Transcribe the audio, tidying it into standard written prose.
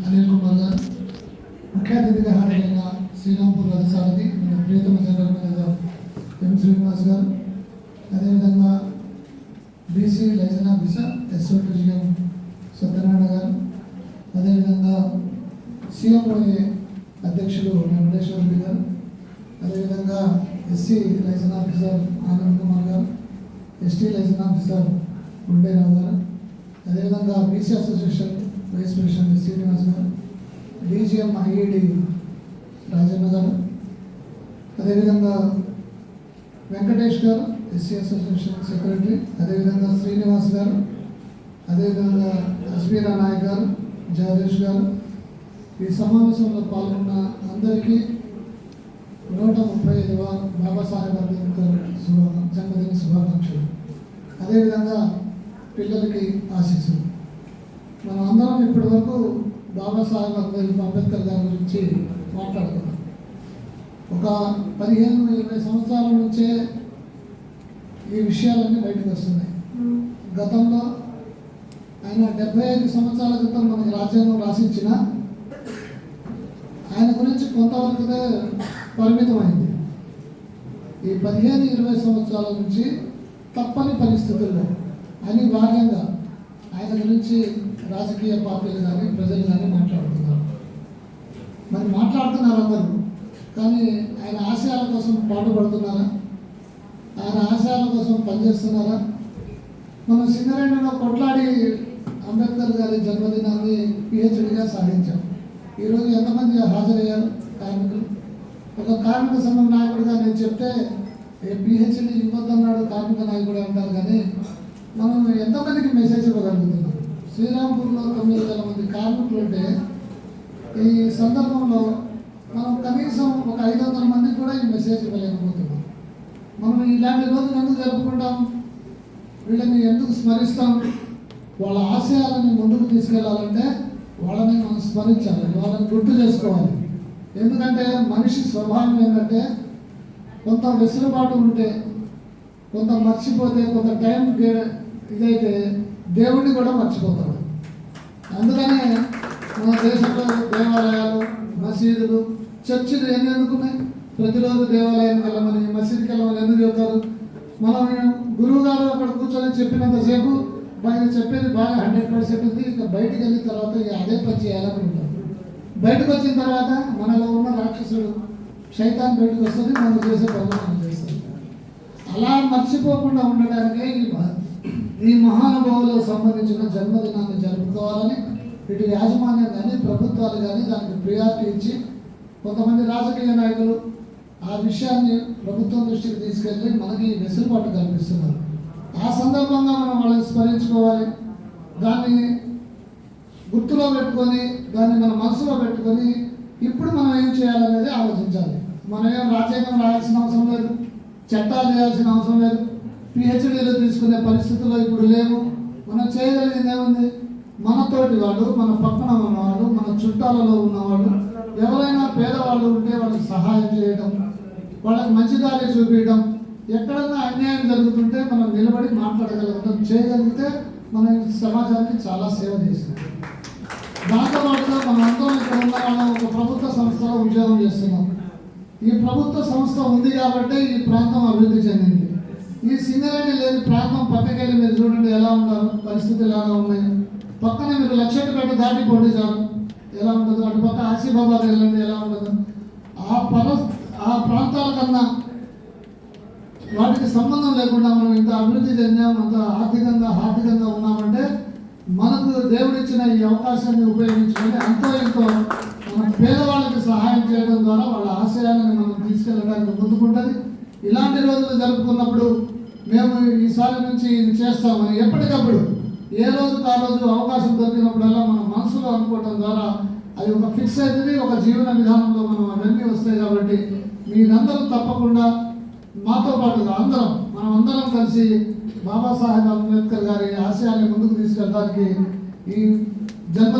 అనిల్ కుమార్ గారు, ముఖ్య అతిథిగా హాజరైన శ్రీరాంపూర్ రథసారథి మన ప్రియతమ జనరల్ మేనేజర్ ఎం శ్రీనివాస్ గారు, అదేవిధంగా BC licence officer SOTGM Satyanarayana garu, అదేవిధంగా సీఎంఓఏ అధ్యక్షులు వెంకటేశ్వర రెడ్డి గారు, అదేవిధంగా SC licence officer Anand Kumar garu, ST licence officer Gunderao garu, అదేవిధంగా BC association vice president Srinivas garu, DGM IED Rajanna గారు, అదేవిధంగా వెంకటేష్ గారు ఎస్సీ అసోసియేషన్ సెక్రటరీ, అదేవిధంగా శ్రీనివాస్ గారు, అదేవిధంగా అస్మీరా నాయక్ గారు, జగదీష్ గారు, ఈ సమావేశంలో పాల్గొన్న అందరికీ 135వ బాబాసాహెబ్ అంబేద్కర్ జన్మదిన శుభాకాంక్షలు. అదేవిధంగా పిల్లలకి ఆశీస్సులు. మనం అందరం ఇప్పటి వరకు బాబాసాహెబ్ అంబేద్కర్ గారి గురించి మాట్లాడుతున్నాం. ఒక 15-20 సంవత్సరాల నుంచే ఈ విషయాలన్నీ బయటకు వస్తున్నాయి. గతంలో ఆయన 75 సంవత్సరాల క్రితం మనకి రాజ్యాంగం రాసించిన ఆయన గురించి కొంతవరకునే పరిమితమైంది. ఈ 15-20 సంవత్సరాల నుంచి తప్పని పరిస్థితుల్లో అనివార్యంగా ఆయన గురించి రాజకీయ పార్టీలు కానీ ప్రజలు కానీ మాట్లాడుతున్నారు. మరి మాట్లాడుతున్నారు అందరూ, కానీ ఆయన ఆశయాల కోసం పాటుపడుతున్నారా? ఆయన ఆశయాల కోసం పనిచేస్తున్నారా? మనం సింగరేణిలో కొట్లాడి అంబేద్కర్ గారి జన్మదినాన్ని పిహెచ్డిగా సాధించాం. ఈరోజు ఎంతమంది హాజరయ్యారు కార్మికులు? ఒక కార్మిక సంఘం నాయకుడిగా నేను చెప్తే పిహెచ్డి ఇవ్వద్దన్నాడు కార్మిక నాయకుడు అంటారు, కానీ మనం ఎంతమందికి మెసేజ్ ఇవ్వగలుగుతున్నాం? శ్రీరాంపూర్లో 9,000 మంది కార్మికులు ఉంటే ఈ సందర్భంలో మనం కనీసం ఒక 500 మందికి కూడా ఈ మెసేజ్ ఇవ్వలేకపోతున్నాం. మనం ఇలాంటి రోజులు ఎందుకు జరుపుకుంటాం? వీళ్ళని ఎందుకు స్మరిస్తాం? వాళ్ళ ఆశయాలను ముందుకు తీసుకెళ్లాలంటే వాళ్ళని మనం స్మరించాలి, వాళ్ళని గుర్తు చేసుకోవాలి. ఎందుకంటే మనిషి స్వభావం ఏంటంటే కొంత వెసులుబాటు ఉంటే, కొంత మర్చిపోతే, కొంత టైం ఇదైతే దేవుడిని కూడా మర్చిపోతాడు. అందుకనే మన దేశంలో దేవాలయాలు, మసీదులు, చర్చిలు ఎన్ని ఎందుకున్నాయి? ప్రతిరోజు దేవాలయానికి వెళ్ళమని, మసీదుకి వెళ్ళమని ఎందుకు చెబుతారు? మనం గురువు గారు అక్కడ కూర్చొని చెప్పినంతసేపు ఆయన చెప్పేది బాగా 100% ఉంది. ఇక బయటకు వెళ్ళిన తర్వాత ఇక అదే పని చేయాలనుకుంటాం. బయటకు వచ్చిన తర్వాత మనలో ఉన్న రాక్షసుడు శైతాన్ బయటకు వస్తుంది, మనం చేసే పనులు మనం చేస్తాం. అలా మర్చిపోకుండా ఉండడానికే ఈ మహానుభావులకు సంబంధించిన జన్మదినాన్ని జరుపుకోవాలని ఇటు యాజమాన్యం కానీ ప్రభుత్వాలు కానీ దానికి ప్రియారిటీ ఇచ్చి కొంతమంది రాజకీయ నాయకులు ఆ విషయాన్ని ప్రభుత్వం దృష్టికి తీసుకెళ్ళి మనకి వెసులుబాటు కల్పిస్తున్నారు. ఆ సందర్భంగా మనం వాళ్ళని స్మరించుకోవాలి. దాన్ని గుర్తులో పెట్టుకొని, దాన్ని మన మనసులో పెట్టుకొని ఇప్పుడు మనం ఏం చేయాలనేది ఆలోచించాలి. మనం ఏం రాజ్యాంగం రాయాల్సిన అవసరం లేదు, చట్టాలు చేయాల్సిన అవసరం లేదు, పిహెచ్డీలు తీసుకునే పరిస్థితుల్లో ఇప్పుడు లేవు. మనం చేయగలిగింది ఏముంది? మనతోటి వాళ్ళు, మన పక్కన ఉన్నవాళ్ళు, మన చుట్టాలలో ఉన్నవాళ్ళు, ఎవరైనా పేదవాళ్ళు ఉంటే వాళ్ళకి సహాయం చేయడం, వాళ్ళకి మంచి దారి చూపించడం, ఎక్కడన్నా అన్యాయం జరుగుతుంటే మనం నిలబడి మాట్లాడగలుగుతాం. చేయగలిగితే మనం సమాజానికి చాలా సేవ చేస్తున్నాం. దాంతోపాటుగా మనం అందరం ఇక్కడ ఉన్న వాళ్ళం ఒక ప్రభుత్వ సంస్థలో ఉద్యోగం చేస్తున్నాం. ఈ ప్రభుత్వ సంస్థ ఉంది కాబట్టి ఈ ప్రాంతం అభివృద్ధి చెందింది. ఈ సింగరేణి లేని ప్రాంతం పక్కకెళ్ళి మీరు చూడండి ఎలా ఉన్నారు, పరిస్థితులు ఎలా ఉన్నాయి. పక్కనే మీరు లక్షపేట దాటిపోండి చాలు ఎలా ఉండదు, అటుపక్క ఆసిఫాబాద్ వెళ్ళండి ఎలా ఉండదు. ఆ ప్రాంతాల కన్నా వాటికి సంబంధం లేకుండా మనం ఇంత అభివృద్ధి చెందాం, అంత ఆర్థికంగా ఉన్నామంటే మనకు దేవుడిచ్చిన ఈ అవకాశాన్ని ఉపయోగించుకొని అంతో ఇంతో మన పేదవాళ్ళకి సహాయం చేయడం ద్వారా వాళ్ళ ఆశయాలను మనం తీసుకెళ్ళడానికి ముందుకుంటుంది. ఇలాంటి రోజులు జరుపుకున్నప్పుడు మేము ఈసారి నుంచి ఇది చేస్తామని ఎప్పటికప్పుడు ఏ రోజుకు ఆ రోజు అవకాశం దొరికినప్పుడల్లా మన మనసులో అనుకోవడం ద్వారా అది ఒక ఫిక్స్ అవుతుంది. ఒక జీవన విధానంలో మనం అవన్నీ వస్తాయి. కాబట్టి మీరందరూ తప్పకుండా మాతో పాటుగా మనం అందరం కలిసి బాబాసాహెబ్ అంబేద్కర్ గారి ఆశయాన్ని ముందుకు తీసుకెళ్ళడానికి ఈ జన్మ